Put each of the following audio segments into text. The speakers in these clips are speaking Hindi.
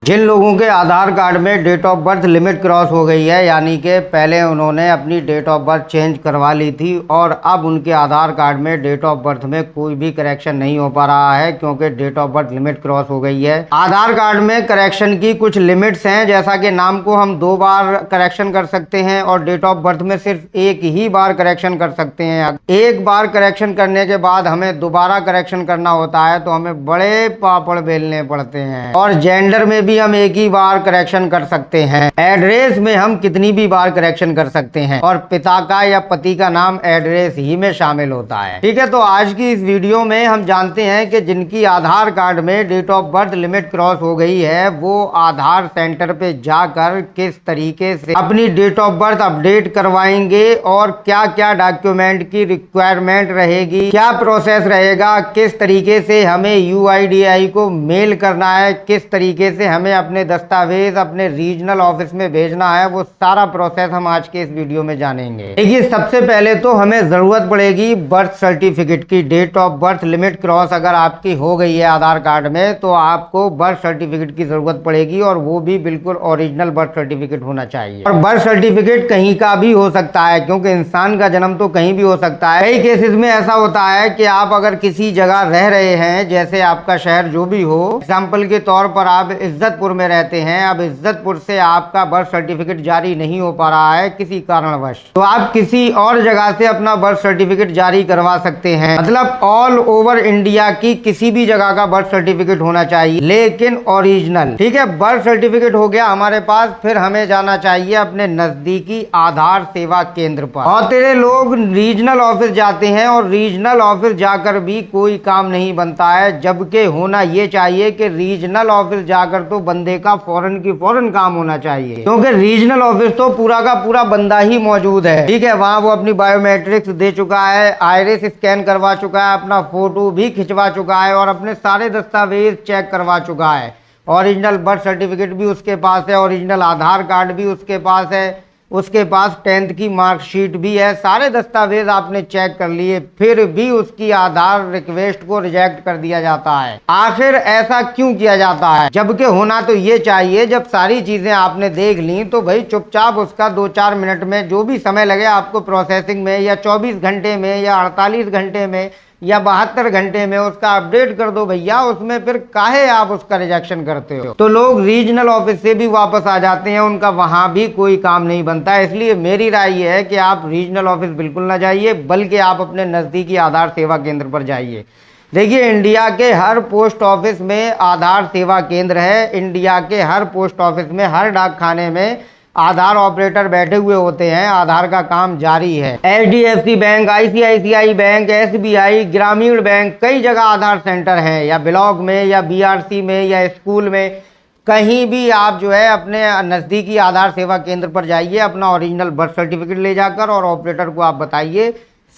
जिन लोगों के आधार कार्ड में date of birth limit cross हो गई है, यानी कि पहले उन्होंने अपनी डेट ऑफ बर्थ चेंज करवा ली थी और अब उनके आधार कार्ड में डेट ऑफ बर्थ में कोई भी करेक्शन नहीं हो पा रहा है क्योंकि date of birth limit cross हो गई है। आधार कार्ड में करेक्शन की कुछ लिमिट्स हैं, जैसा कि नाम को हम 2 बार करेक्शन कर सकते हैं और डेट ऑफ बर्थ में सिर्फ 1 ही बार करेक्शन कर सकते हैं। 1 बार करेक्शन करने के बाद हमें दोबारा करेक्शन करना होता है तो हमें बड़े पापड़ बेलने पड़ते हैं। और जेंडर में भी हम 1 ही बार करेक्शन कर सकते हैं। एड्रेस में हम कितनी भी बार करेक्शन कर सकते हैं और पिता का या पति का नाम एड्रेस ही में शामिल होता है। ठीक है, तो आज की इस वीडियो में हम जानते हैं कि जिनकी आधार कार्ड में date of birth limit cross हो गई है वो आधार सेंटर पे जाकर किस तरीके से अपनी डेट ऑफ बर्थ अपडेट करवाएंगे और क्या क्या डॉक्यूमेंट की रिक्वायरमेंट रहेगी, क्या प्रोसेस रहेगा, किस तरीके से हमें UIDAI को मेल करना है, किस तरीके से हमें अपने दस्तावेज अपने रीजनल ऑफिस में भेजना है, वो सारा प्रोसेस हम आज के इस वीडियो में जानेंगे। देखिए, सबसे पहले तो हमें जरूरत पड़ेगी बर्थ सर्टिफिकेट की। Date of birth limit cross अगर आपकी हो गई है आधार कार्ड में तो आपको बर्थ सर्टिफिकेट की जरूरत पड़ेगी और वो भी बिल्कुल ओरिजिनल बर्थ सर्टिफिकेट होना चाहिए। और बर्थ सर्टिफिकेट कहीं का भी हो सकता है क्योंकि इंसान का जन्म तो कहीं भी हो सकता है। कई केसेस में ऐसा होता है कि आप अगर किसी जगह रह रहे हैं, जैसे आपका शहर जो भी हो, एग्जाम्पल के तौर पर आप इज्जतपुर में रहते हैं, अब इज्जतपुर से आपका बर्थ सर्टिफिकेट जारी नहीं हो पा रहा है किसी कारणवश, तो आप किसी और जगह से अपना बर्थ सर्टिफिकेट जारी करवा सकते हैं। मतलब ऑल ओवर इंडिया की किसी भी जगह का बर्थ सर्टिफिकेट होना चाहिए लेकिन ओरिजिनल। ठीक है, बर्थ सर्टिफिकेट हो गया हमारे पास, फिर हमें जाना चाहिए अपने नजदीकी आधार सेवा केंद्र पर। और तेरे लोग रीजनल ऑफिस जाते हैं और रीजनल ऑफिस जाकर भी कोई काम नहीं बनता है, जबकि होना ये चाहिए कि रीजनल ऑफिस जाकर तो बंदे का फौरन की फौरन काम होना चाहिए क्योंकि रीजनल ऑफिस तो पूरा का पूरा बंदा ही मौजूद है। ठीक है, वहां वो अपनी बायोमेट्रिक्स दे चुका है, आइरिस स्कैन करवा चुका है, अपना फोटो भी खिंचवा चुका है और अपने सारे दस्तावेज चेक करवा चुका है। ओरिजिनल बर्थ सर्टिफिकेट भी उसके पास है, ओरिजिनल आधार कार्ड भी उसके पास है, उसके पास 10th की मार्कशीट भी है, सारे दस्तावेज आपने चेक कर लिए, फिर भी उसकी आधार रिक्वेस्ट को रिजेक्ट कर दिया जाता है। आखिर ऐसा क्यों किया जाता है? जबकि होना तो ये चाहिए जब सारी चीजें आपने देख ली तो भाई चुपचाप उसका 2-4 मिनट में जो भी समय लगे आपको प्रोसेसिंग में, या 24 घंटे में, या 48 घंटे में, या 72 घंटे में उसका अपडेट कर दो भैया। उसमें फिर काहे आप उसका रिजेक्शन करते हो? तो लोग रीजनल ऑफिस से भी वापस आ जाते हैं, उनका वहां भी कोई काम नहीं बनता है। इसलिए मेरी राय ये है कि आप रीजनल ऑफिस बिल्कुल ना जाइए, बल्कि आप अपने नजदीकी आधार सेवा केंद्र पर जाइए। देखिए, इंडिया के हर पोस्ट ऑफिस में आधार सेवा केंद्र है। इंडिया के हर पोस्ट ऑफिस में, हर डाक खाने में आधार ऑपरेटर बैठे हुए होते हैं, आधार का काम जारी है। HDFC bank, ICICI bank, SBI, ग्रामीण बैंक, कई जगह आधार सेंटर हैं, या ब्लॉक में, या BRC में, या स्कूल में, कहीं भी आप जो है अपने नज़दीकी आधार सेवा केंद्र पर जाइए, अपना ओरिजिनल बर्थ सर्टिफिकेट ले जाकर और ऑपरेटर को आप बताइए।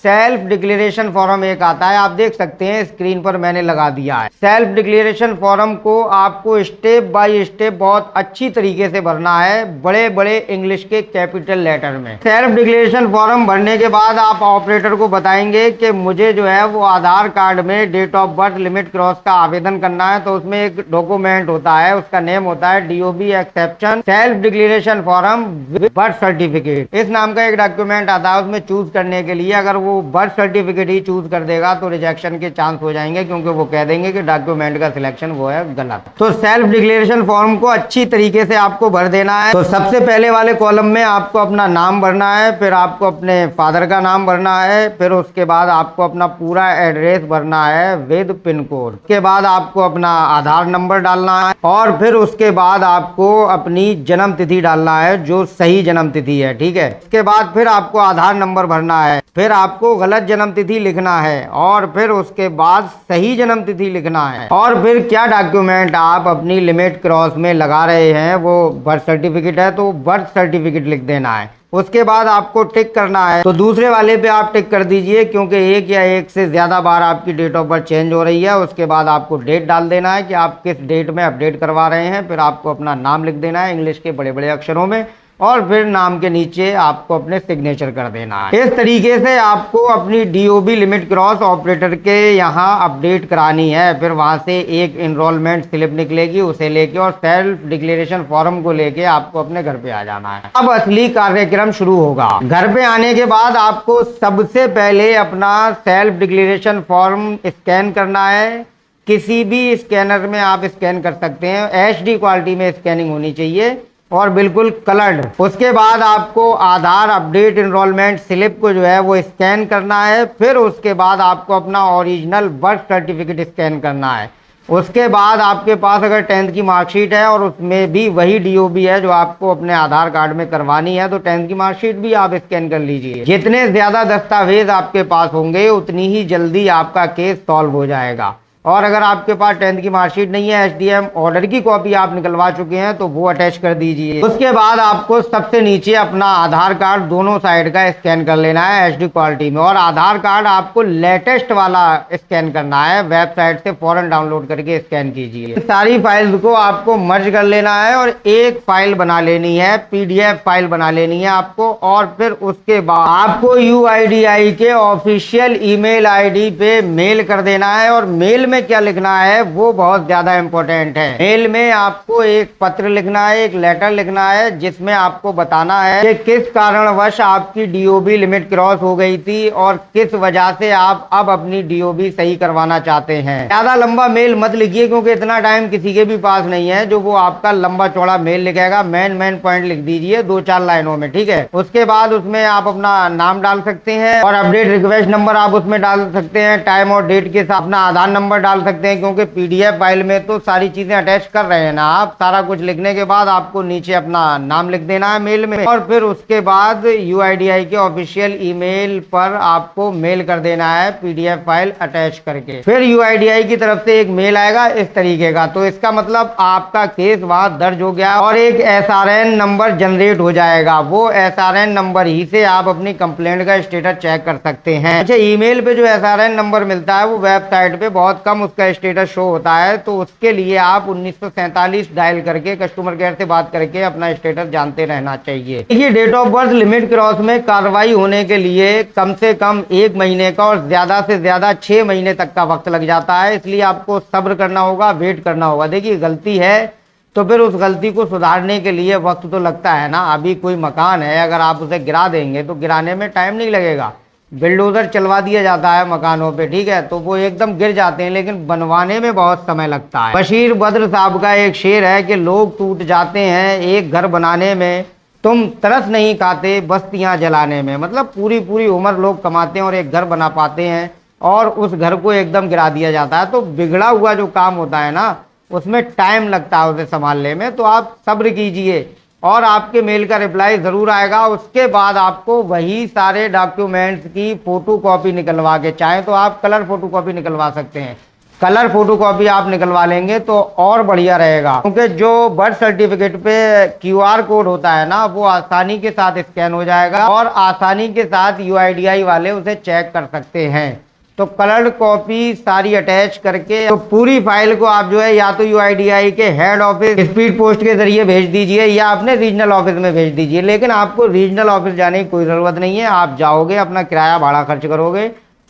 सेल्फ डिक्लेरेशन फॉर्म एक आता है, आप देख सकते हैं स्क्रीन पर मैंने लगा दिया है। सेल्फ डिक्लेरेशन फॉर्म को आपको स्टेप बाय स्टेप बहुत अच्छी तरीके से भरना है, बड़े बड़े इंग्लिश के कैपिटल लेटर में। सेल्फ डिक्लेरेशन फॉर्म भरने के बाद आप ऑपरेटर को बताएंगे कि मुझे जो है वो आधार कार्ड में date of birth limit cross का आवेदन करना है। तो उसमें एक डॉक्यूमेंट होता है, उसका नेम होता है DOB exception self declaration form birth certificate, इस नाम का एक डॉक्यूमेंट आता है। उसमें चूज करने के लिए अगर वो बर्थ सर्टिफिकेट ही चूज कर देगा तो रिजेक्शन के चांस हो जाएंगे, क्योंकि वो कह देंगे कि डॉक्यूमेंट का सिलेक्शन वो है गलत। तो सेल्फ डिक्लेरेशन फॉर्म को अच्छी तरीके से आपको भर देना है। तो सबसे पहले वाले कॉलम में आपको अपना नाम भरना है, फिर आपको अपने फादर का नाम भरना है, फिर उसके बाद आपको अपना पूरा एड्रेस भरना है विद पिन कोड। उसके बाद आपको अपना आधार नंबर डालना है और फिर उसके बाद आपको अपनी जन्म तिथि डालना है, जो सही जन्म तिथि है। ठीक है, उसके बाद फिर आपको आधार नंबर भरना है, फिर आपको गलत जन्म तिथि लिखना है और फिर उसके बाद सही जन्म तिथि लिखना है। और फिर क्या डॉक्यूमेंट आप अपनी लिमिट क्रॉस में लगा रहे हैं, वो बर्थ सर्टिफिकेट है तो बर्थ सर्टिफिकेट लिख देना है। उसके बाद आपको टिक करना है, तो दूसरे वाले पे आप टिक कर दीजिए क्योंकि एक या एक से ज्यादा बार आपकी डेट ऑफ बर्थ चेंज हो रही है। उसके बाद आपको डेट डाल देना है कि आप किस डेट में अपडेट करवा रहे हैं, फिर आपको अपना नाम लिख देना है इंग्लिश के बड़े बड़े अक्षरों में। और फिर नाम के नीचे आपको अपने सिग्नेचर कर देना है। इस तरीके से आपको अपनी डीओबी लिमिट क्रॉस ऑपरेटर के यहाँ अपडेट करानी है। फिर वहां से एक इनरोलमेंट स्लिप निकलेगी, उसे लेके और सेल्फ डिक्लेरेशन फॉर्म को लेके आपको अपने घर पे आ जाना है। अब असली कार्यक्रम शुरू होगा। घर पे आने के बाद आपको सबसे पहले अपना सेल्फ डिक्लेरेशन फॉर्म स्कैन करना है। किसी भी स्कैनर में आप स्कैन कर सकते हैं, HD क्वालिटी में स्कैनिंग होनी चाहिए और बिल्कुल कलर्ड। उसके बाद आपको आधार अपडेट इनरोलमेंट स्लिप को जो है वो स्कैन करना है। फिर उसके बाद आपको अपना ओरिजिनल बर्थ सर्टिफिकेट स्कैन करना है। उसके बाद आपके पास अगर 10th की मार्कशीट है और उसमें भी वही डीओबी है जो आपको अपने आधार कार्ड में करवानी है, तो 10th की मार्कशीट भी आप स्कैन कर लीजिए। जितने ज्यादा दस्तावेज आपके पास होंगे उतनी ही जल्दी आपका केस सॉल्व हो जाएगा। और अगर आपके पास 10th की मार्कशीट नहीं है, SDM ऑर्डर की कॉपी आप निकलवा चुके हैं, तो वो अटैच कर दीजिए। उसके बाद आपको सबसे नीचे अपना आधार कार्ड दोनों साइड का स्कैन कर लेना है HD क्वालिटी में। और आधार कार्ड आपको लेटेस्ट वाला स्कैन करना है, वेबसाइट से फौरन डाउनलोड करके स्कैन कीजिए। सारी फाइल्स को आपको मर्ज कर लेना है और एक फाइल बना लेनी है, PDF फाइल बना लेनी है आपको। और फिर उसके बाद आपको UIDAI के ऑफिशियल ईमेल ID पे मेल कर देना है। और मेल में क्या लिखना है वो बहुत ज्यादा इंपॉर्टेंट है। मेल में आपको एक पत्र लिखना है, एक लेटर लिखना है, जिसमें आपको बताना है कि किस कारणवश आपकी डीओबी लिमिट क्रॉस हो गई थी और किस वजह से आप अब अपनी डीओबी सही करवाना चाहते हैं। ज्यादा लंबा मेल मत लिखिए, क्योंकि इतना टाइम किसी के भी पास नहीं है जो वो आपका लंबा चौड़ा मेल लिखेगा। मेन पॉइंट लिख दीजिए 2-4 लाइनों में, ठीक है। उसके बाद उसमें आप अपना नाम डाल सकते हैं और अपडेट रिक्वेस्ट नंबर आप उसमें डाल सकते हैं। टाइम और डेट के साथ अपना आधार नंबर डाल सकते हैं, क्योंकि PDF फाइल में तो सारी चीजें अटैच कर रहे हैं ना आप। सारा कुछ लिखने के बाद आपको नीचे अपना नाम लिख देना है मेल में। और फिर उसके बाद UIDAI के ऑफिशियल ईमेल पर आपको मेल कर देना है PDF फाइल अटैच करके। फिर UIDAI की तरफ से एक मेल आएगा इस तरीके का, तो इसका मतलब आपका केस वहां दर्ज हो गया और एक SRN नंबर जनरेट हो जाएगा। वो SRN नंबर ही से आप अपनी कंप्लेंट का स्टेटस चेक कर सकते हैं। अच्छा, ईमेल पे जो SRN नंबर मिलता है वो वेबसाइट पे बहुत कम उसका स्टेटस शो होता है, तो उसके लिए आप 1947 डायल करके कस्टमर केयर से बात करके अपना स्टेटस जानते रहना चाहिए। देखिए, date of birth limit cross में कार्रवाई होने के लिए कम से कम 1 महीने का और ज्यादा से ज्यादा 6 महीने तक का वक्त लग जाता है। इसलिए आपको सब्र करना होगा, वेट करना होगा। देखिए, गलती है तो फिर उस गलती को सुधारने के लिए वक्त तो लगता है ना। अभी कोई मकान है, अगर आप उसे गिरा देंगे तो गिराने में टाइम नहीं लगेगा। बिल्डोजर चलवा दिया जाता है मकानों पे, ठीक है, तो वो एकदम गिर जाते हैं, लेकिन बनवाने में बहुत समय लगता है। बशीर बद्र साहब का एक शेर है कि लोग टूट जाते हैं एक घर बनाने में, तुम तरस नहीं खाते बस्तियां जलाने में। मतलब पूरी पूरी उम्र लोग कमाते हैं और एक घर बना पाते हैं और उस घर को एकदम गिरा दिया जाता है। तो बिगड़ा हुआ जो काम होता है ना, उसमें टाइम लगता है उसे संभालने में। तो आप सब्र कीजिए और आपके मेल का रिप्लाई ज़रूर आएगा। उसके बाद आपको वही सारे डॉक्यूमेंट्स की फ़ोटो कॉपी निकलवा के, चाहे तो आप कलर फ़ोटो कॉपी निकलवा सकते हैं। कलर फ़ोटो कॉपी आप निकलवा लेंगे तो और बढ़िया रहेगा, क्योंकि जो बर्थ सर्टिफिकेट पे QR कोड होता है ना, वो आसानी के साथ स्कैन हो जाएगा और आसानी के साथ UIDAI वाले उसे चेक कर सकते हैं। तो कलर्ड कॉपी सारी अटैच करके तो पूरी फाइल को आप जो है या तो UIDAI के हेड ऑफिस स्पीड पोस्ट के जरिए भेज दीजिए या अपने रीजनल ऑफिस में भेज दीजिए। लेकिन आपको रीजनल ऑफिस जाने की कोई ज़रूरत नहीं है। आप जाओगे, अपना किराया भाड़ा खर्च करोगे,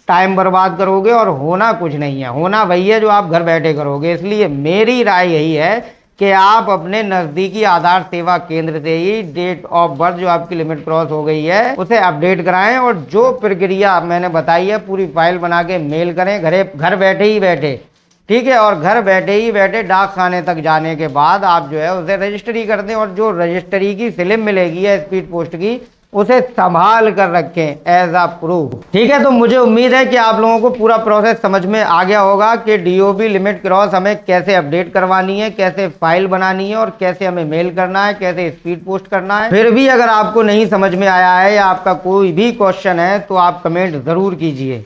टाइम बर्बाद करोगे और होना कुछ नहीं है। होना वही है जो आप घर बैठे करोगे। इसलिए मेरी राय यही है कि आप अपने नज़दीकी आधार सेवा केंद्र से ही डेट ऑफ बर्थ जो आपकी लिमिट क्रॉस हो गई है उसे अपडेट कराएं और जो प्रक्रिया मैंने बताई है पूरी फाइल बना के मेल करें घर बैठे ही बैठे, ठीक है। और घर बैठे ही बैठे डाक खाने तक जाने के बाद आप जो है उसे रजिस्ट्री कर दें और जो रजिस्ट्री की स्लिप मिलेगी है स्पीड पोस्ट की, उसे संभाल कर रखें एज अ प्रूफ, ठीक है। तो मुझे उम्मीद है कि आप लोगों को पूरा प्रोसेस समझ में आ गया होगा कि डीओबी लिमिट क्रॉस हमें कैसे अपडेट करवानी है, कैसे फाइल बनानी है और कैसे हमें मेल करना है, कैसे स्पीड पोस्ट करना है। फिर भी अगर आपको नहीं समझ में आया है या आपका कोई भी क्वेश्चन है तो आप कमेंट जरूर कीजिए।